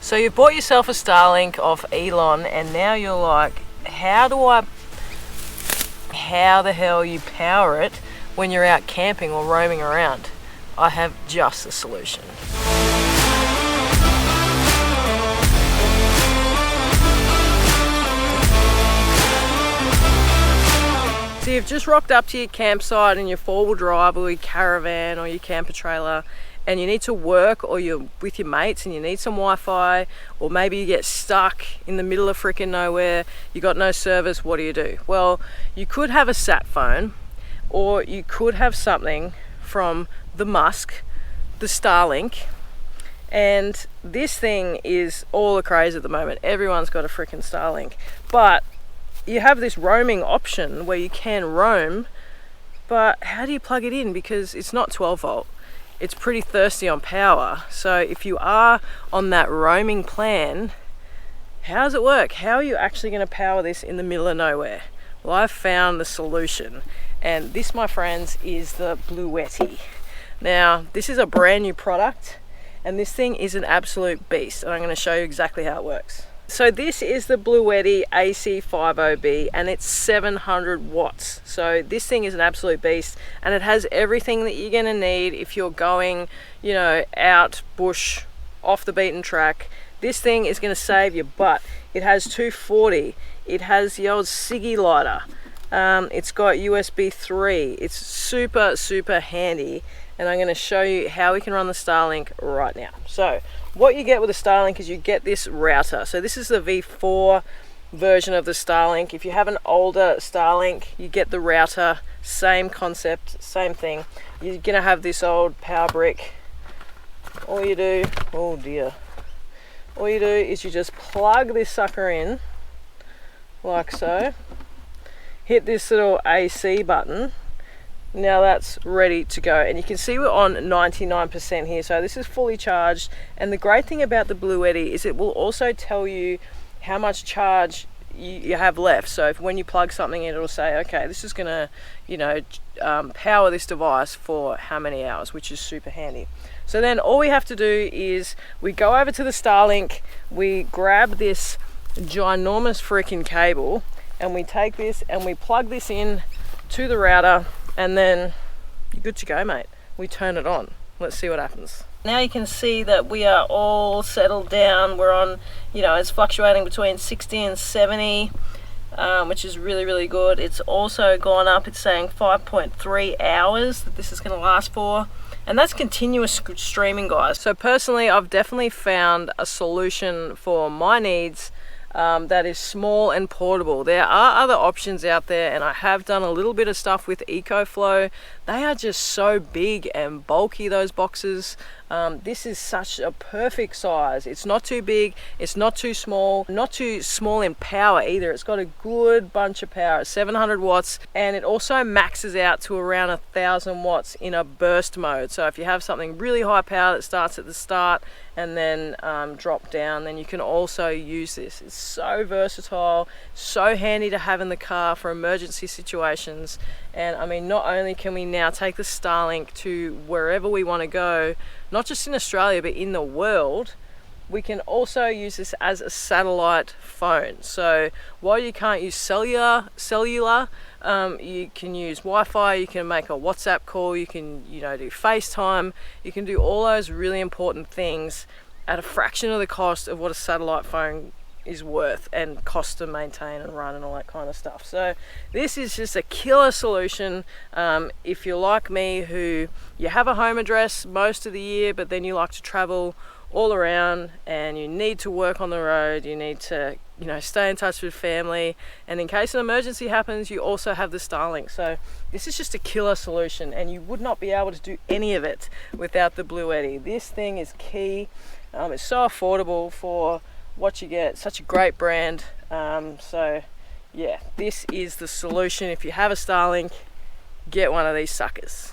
So you bought yourself a Starlink off Elon, and now you're like, how the hell you power it when you're out camping or roaming around? I have just the solution. So you've just rocked up to your campsite in your four-wheel drive or your caravan or your camper trailer, and you need to work, or you're with your mates and you need some Wi-Fi, or maybe you get stuck in the middle of freaking nowhere, you got no service. What do? Well, you could have a sat phone, or you could have something from the Musk, the Starlink, and this thing is all the craze at the moment. Everyone's got a freaking Starlink, but you have this roaming option where you can roam, but how do you plug it in? Because it's not 12 volt. It's pretty thirsty on power. So if you are on that roaming plan, how does it work? How are you actually going to power this in the middle of nowhere? Well, I've found the solution, and this, my friends, is the Bluetti. Now, this is a brand new product, and this thing is an absolute beast, and I'm going to show you exactly how it works. So this is the Bluetti AC50B, and it's 700 watts. So this thing is an absolute beast, and it has everything that you're going to need if you're going, you know, out bush, off the beaten track. This thing is going to save your butt. It has 240. It has the old ciggy lighter. It's got USB 3. It's super handy, and I'm going to show you how we can run the Starlink right now. So what you get with the Starlink is you get this router. So this is the V4 version of the Starlink. If you have an older Starlink, you get the router. Same concept, same thing. You're gonna have this old power brick. All you do, oh dear. All you do is you just plug this sucker in, like so. Hit this little AC button. Now that's ready to go, and you can see we're on 99% here, so this is fully charged. And the great thing about the Bluetti is it will also tell you how much charge you have left. So if when you plug something in, it'll say, okay, this is gonna, you know, power this device for how many hours, which is super handy. So then all we have to do is we go over to the Starlink, we grab this ginormous freaking cable, and we take this and we plug this in to the router, and then you're good to go, mate. We turn it on. Let's see what happens. Now you can see that we are all settled down. We're on, you know, it's fluctuating between 60 and 70, which is really good. It's also gone up. It's saying 5.3 hours that this is going to last for, and that's continuous streaming, guys. So personally, I've definitely found a solution for my needs that is small and portable. There are other options out there, and I have done a little bit of stuff with EcoFlow. They are just so big and bulky, those boxes. This is such a perfect size. It's not too big, it's not too small in power either. It's got a good bunch of power, 700 watts, and it also maxes out to around 1,000 watts in a burst mode. So if you have something really high power that starts at the start and then drop down, then you can also use this. It's so versatile, so handy to have in the car for emergency situations. And I mean, not only can we now take the Starlink to wherever we want to go, not just in Australia but in the world, we can also use this as a satellite phone. So while you can't use cellular, you can use Wi-Fi, you can make a WhatsApp call, you can, you know, do FaceTime, you can do all those really important things at a fraction of the cost of what a satellite phone is worth and cost to maintain and run and all that kind of stuff. So this is just a killer solution. If you're like me, who you have a home address most of the year, but then you like to travel all around and you need to work on the road, you need to, you know, stay in touch with family, and in case an emergency happens, you also have the Starlink. So this is just a killer solution, and you would not be able to do any of it without the Bluetti. This thing is key. It's so affordable for what you get, such a great brand. So yeah, this is the solution. If you have a Starlink, get one of these suckers.